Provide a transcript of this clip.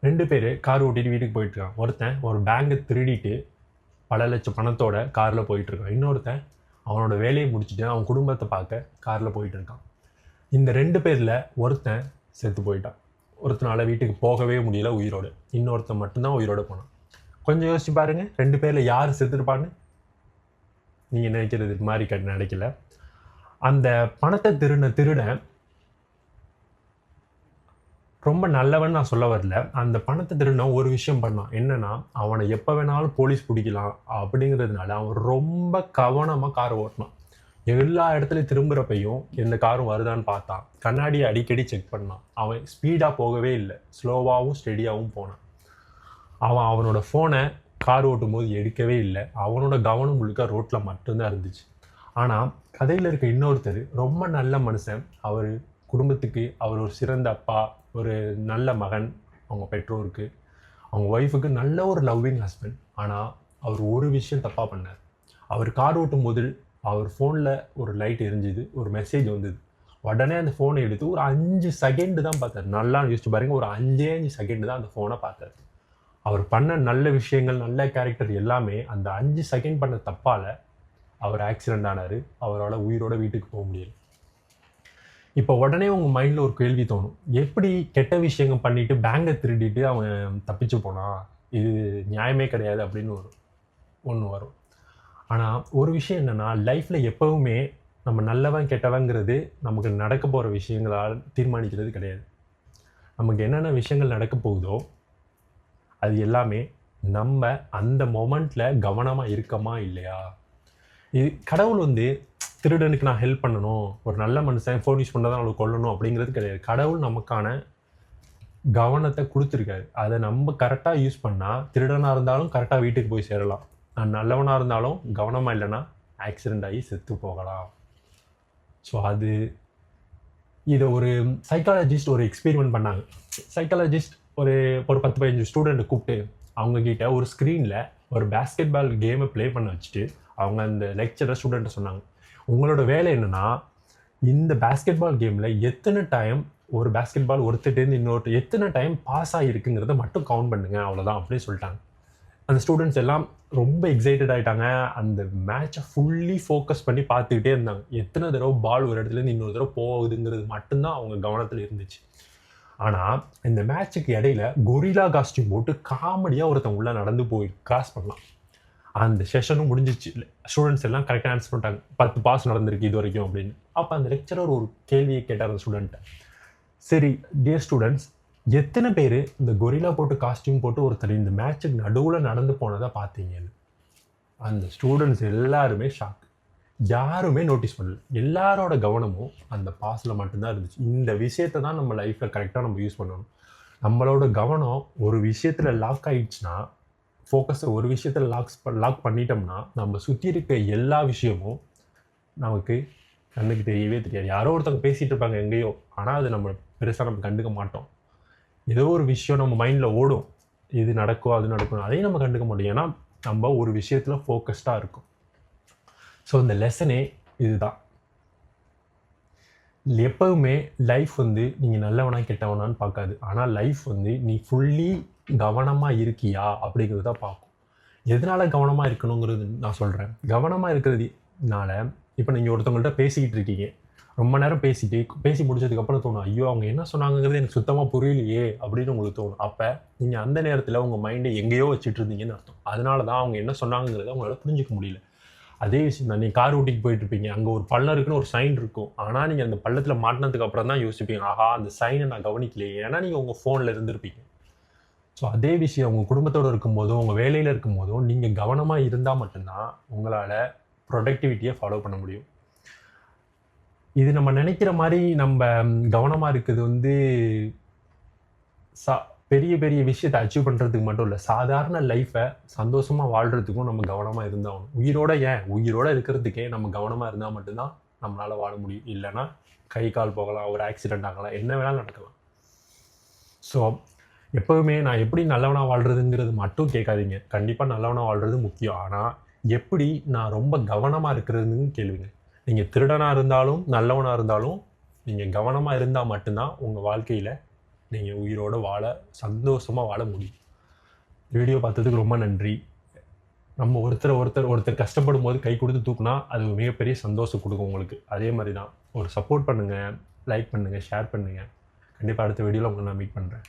2 பேர் கார் ஓட்டிட்டு வீட்டுக்கு போயிட்டுருக்கான். ஒருத்தன் ஒரு பேங்கை திருடிட்டு பல லட்சம் பணத்தோட காரில் போயிட்டுருக்கான். இன்னொருத்தன் அவனோட வேலையை முடிச்சுட்டு அவன் குடும்பத்தை பார்க்க காரில் போயிட்டுருக்கான். இந்த 2 பேரில் ஒருத்தன் செத்து போயிட்டான். ஒருத்தனால் வீட்டுக்கு போகவே முடியல உயிரோடு. இன்னொருத்தன் மட்டும்தான் உயிரோடு போனான். கொஞ்சம் யோசிச்சு பாருங்கள், 2 பேரில் யார் செத்துருப்பான்னு நீங்கள் நினைக்கிறது மாதிரி நினைக்கல. அந்த பணத்தை திருடன் ரொம்ப நல்லவன் நான் சொல்ல வரல. அந்த பணத்தை திருடன் ஒரு விஷயம் பண்ணான். என்னன்னா, அவனை எப்போ வேணாலும் போலீஸ் பிடிக்கலாம் அப்படிங்கிறதுனால அவன் ரொம்ப கவனமாக கார் ஓட்டினான். எல்லா இடத்துலையும் திரும்புகிறப்பையும் எந்த காரும் வருதான்னு பார்த்தான். கண்ணாடியை அடிக்கடி செக் பண்ணான். அவன் ஸ்பீடாக போகவே இல்லை, ஸ்லோவாகவும் ஸ்டெடியாகவும் போனான். அவனோட ஃபோனை கார் ஓட்டும் போது எடுக்கவே இல்லை. அவனோட கவனம் முழுக்க ரோட்டில் மட்டும்தான் இருந்துச்சு. ஆனால் கதையில் இருக்க இன்னொருத்தர் ரொம்ப நல்ல மனுஷன். அவர் குடும்பத்துக்கு அவர் ஒரு சிறந்த அப்பா, ஒரு நல்ல மகன், அவங்க பெற்றோருக்கு, அவங்க ஒய்ஃபுக்கு நல்ல ஒரு லவ்விங் ஹஸ்பண்ட். ஆனால் அவர் ஒரு விஷயம் தப்பாக பண்ணார். அவர் கார் ஓட்டும் போது அவர் ஃபோனில் ஒரு லைட் எரிஞ்சுது, ஒரு மெசேஜ் வந்தது. உடனே அந்த ஃபோனை எடுத்து ஒரு 5 செகண்டு தான் பார்த்தார். நல்லா யோசிச்சு பாருங்கள், ஒரு 5 செகண்டு தான் அந்த ஃபோனை பார்த்தார். அவர் பண்ண நல்ல விஷயங்கள், நல்ல கேரக்டர் எல்லாமே அந்த 5 செகண்ட் பண்ண தப்பால் அவர் ஆக்சிடெண்ட் ஆனார். அவரால் உயிரோட வீட்டுக்கு போக முடியல. இப்போ உடனே உங்கள் மைண்டில் ஒரு கேள்வி தோணும், எப்படி கெட்ட விஷயங்கள் பண்ணிவிட்டு பேங்கை திருடிட்டு அவன் தப்பிச்சு போனான், இது நியாயமே கிடையாது அப்படின்னு ஒன்று வரும். ஆனால் ஒரு விஷயம் என்னென்னா, லைஃப்பில் எப்போவுமே நம்ம நல்லவன் கெட்டவங்கிறது நமக்கு நடக்க போகிற விஷயங்களால் தீர்மானிக்கிறது கிடையாது. நமக்கு என்னென்ன விஷயங்கள் நடக்க போகுதோ அது எல்லாமே நம்ம அந்த மொமெண்ட்டில் கவனமாக இருக்கமா இல்லையா. இது கடவுள் திருடனுக்கு நான் ஹெல்ப் பண்ணணும், ஒரு நல்ல மனுஷன் ஃபோன் யூஸ் பண்ணதான் அவளுக்கு கொல்லணும் அப்படிங்கிறது கிடையாது. கடவுள் நமக்கான கவனத்தை கொடுத்துருக்காரு. அதை நம்ம கரெக்டாக யூஸ் பண்ணால் திருடனாக இருந்தாலும் கரெக்டாக வீட்டுக்கு போய் சேரலாம். நான் நல்லவனாக இருந்தாலும் கவனமாக இல்லைன்னா ஆக்சிடெண்ட் ஆகி செத்து போகலாம். ஸோ இதை ஒரு சைக்காலஜிஸ்ட் ஒரு எக்ஸ்பெரிமெண்ட் பண்ணாங்க. சைக்காலஜிஸ்ட் ஒரு 10-15 ஸ்டூடெண்ட்டை கூப்பிட்டு அவங்கக்கிட்ட ஒரு ஸ்க்ரீனில் ஒரு பேஸ்கெட் பால் கேமை ப்ளே பண்ண வச்சுட்டு அவங்க அந்த லெக்சரை ஸ்டூடெண்ட்டை சொன்னாங்க, உங்களோட வேலை என்னென்னா, இந்த பேஸ்கெட் பால் கேமில் எத்தனை டைம் ஒரு பேஸ்கெட் பால் ஒருத்தட்டேருந்து இன்னொரு எத்தனை டைம் பாஸ் ஆகிருக்குங்கிறத மட்டும் கவுண்ட் பண்ணுங்க, அவ்வளோதான் அப்படின்னு சொல்லிட்டாங்க. அந்த ஸ்டூடெண்ட்ஸ் எல்லாம் ரொம்ப எக்ஸைட்டட் ஆகிட்டாங்க. அந்த மேட்சை ஃபுல்லி ஃபோக்கஸ் பண்ணி பார்த்துக்கிட்டே இருந்தாங்க. எத்தனை தடவை பால் ஒரு இடத்துலேருந்து இன்னொரு தடவை போகுதுங்கிறது மட்டும்தான் அவங்க கவனத்தில் இருந்துச்சு. ஆனால் இந்த மேட்சுக்கு இடையில கொரில்லா காஸ்டியூம் போட்டு காமெடியாக ஒருத்தன் உள்ளே நடந்து போய் கிராஸ் பண்ணலாம். அந்த செஷனும் முடிஞ்சிச்சு. ஸ்டூடெண்ட்ஸ் எல்லாம் கரெக்டாக ஆன்சர் பண்ணிட்டாங்க, 10 பாஸ் நடந்திருக்கு இது வரைக்கும் அப்படின்னு. அப்போ அந்த லெக்சரர் ஒரு கேள்வியை கேட்டார் அந்த ஸ்டூடெண்ட்டை, சரி டியர் ஸ்டூடெண்ட்ஸ், எத்தனை பேர் இந்த கொரில்லா போட்டு காஸ்டியூம் போட்டு ஒருத்தர் இந்த மேட்சுக்கு நடுவில் நடந்து போனதை பார்த்தீங்கன்னு. அந்த ஸ்டூடெண்ட்ஸ் எல்லாருமே ஷாக். யாருமே நோட்டீஸ் பண்ணல. எல்லாரோட கவனமும் அந்த பாஸில் மட்டும்தான் இருந்துச்சு. இந்த விஷயத்தை தான் நம்ம லைஃப்பில் கரெக்டாக நம்ம யூஸ் பண்ணணும். நம்மளோட கவனம் ஒரு விஷயத்தில் லாக் ஆகிடுச்சுன்னா, ஃபோக்கஸை ஒரு விஷயத்தில் லாக் பண்ணிட்டோம்னா, நம்ம சுற்றி இருக்க எல்லா விஷயமும் நமக்கு கண்ணுக்கு தெரியவே தெரியாது. யாரோ ஒருத்தவங்க பேசிகிட்டு இருப்பாங்க எங்கேயோ, ஆனால் அது நம்ம பெருசாக நம்ம கண்டுக்க மாட்டோம். ஏதோ ஒரு விஷயம் நம்ம மைண்டில் ஓடும், இது நடக்கும் அது நடக்கும், அதையும் நம்ம கண்டுக்க மாட்டோம். ஏன்னா நம்ம ஒரு விஷயத்தில் ஃபோக்கஸ்டாக இருக்கும். ஸோ இந்த லெசனே இதுதான். எப்பவுமே லைஃப் நீங்கள் நல்லவனா கெட்டவனான்னு பார்க்காது. ஆனால் லைஃப் நீ ஃபுல்லி கவனமாக இருக்கியா அப்படிங்கிறது தான் பார்க்கும். எதனால் கவனமாக இருக்கணுங்கிறது நான் சொல்கிறேன். கவனமாக இருக்கிறதுனால இப்போ நீங்கள் ஒருத்தவங்கள்ட்ட பேசிக்கிட்டு இருக்கீங்க, ரொம்ப நேரம் பேசி முடிச்சதுக்கப்புறம் தோணும், ஐயோ அவங்க என்ன சொன்னாங்கிறது எனக்கு சுத்தமாக புரியலையே அப்படின்னு உங்களுக்கு தோணும். அப்போ நீங்கள் அந்த நேரத்தில் உங்கள் மைண்டை எங்கேயோ வச்சுட்டு இருந்தீங்கன்னு அர்த்தம். அதனால தான் அவங்க என்ன சொன்னாங்கிறத அவங்களால புரிஞ்சிக்க முடியல. அதே விஷயம் தான், நீங்கள் கார் ஓட்டிக்கு போயிட்டுருப்பீங்க, அங்கே ஒரு பள்ளம் இருக்குன்னு ஒரு சைன் இருக்கும். ஆனால் நீங்கள் அந்த பள்ளத்தில் மாட்டினதுக்கு அப்புறம் தான் யோசிப்பீங்க, ஆஹா அந்த சைனை நான் கவனிக்கலையே, ஏன்னா நீங்கள் உங்கள் ஃபோனில் இருந்திருப்பீங்க. ஸோ அதே விஷயம் உங்கள் குடும்பத்தோடு இருக்கும்போதும் உங்கள் வேலையில் இருக்கும்போதும் நீங்கள் கவனமாக இருந்தால் மட்டும்தான் உங்களால் ப்ரொடக்டிவிட்டியை ஃபாலோ பண்ண முடியும். இது நம்ம நினைக்கிற மாதிரி நம்ம கவனமாக இருக்குது பெரிய பெரிய விஷயத்தை அச்சீவ் பண்ணுறதுக்கு மட்டும் இல்லை, சாதாரண லைஃப்பை சந்தோஷமாக வாழ்கிறதுக்கும் நம்ம கவனமாக இருந்தாகணும். உயிரோடு இருக்கிறதுக்கே நம்ம கவனமாக இருந்தால் மட்டும்தான் நம்மளால் வாழ முடியும். இல்லைன்னா கை கால் போகலாம், ஒரு ஆக்சிடெண்ட் ஆகலாம், என்ன வேணாலும் நடக்கலாம். ஸோ எப்போவுமே நான் எப்படி நல்லவனாக வாழ்கிறதுங்கிறது மட்டும் கேட்காதீங்க. கண்டிப்பாக நல்லவனாக வாழ்கிறது முக்கியம். ஆனால் எப்படி நான் ரொம்ப கவனமாக இருக்கிறதுன்னு கேளுங்க. நீங்கள் திருடனாக இருந்தாலும் நல்லவனாக இருந்தாலும் நீங்கள் கவனமாக இருந்தால் மட்டும்தான் உங்கள் வாழ்க்கையில் நீங்கள் உயிரோடு சந்தோஷமாக வாழ முடியும். வீடியோ பார்த்ததுக்கு ரொம்ப நன்றி. நம்ம ஒருத்தர் கஷ்டப்படும் போது கை கொடுத்து தூக்குனா அது மிகப்பெரிய சந்தோஷம் கொடுக்கும் உங்களுக்கு. அதே மாதிரி தான் ஒரு சப்போர்ட் பண்ணுங்கள், லைக் பண்ணுங்கள், ஷேர் பண்ணுங்கள். கண்டிப்பாக அடுத்த வீடியோவில் உங்களை நான் மீட் பண்ணுறேன்.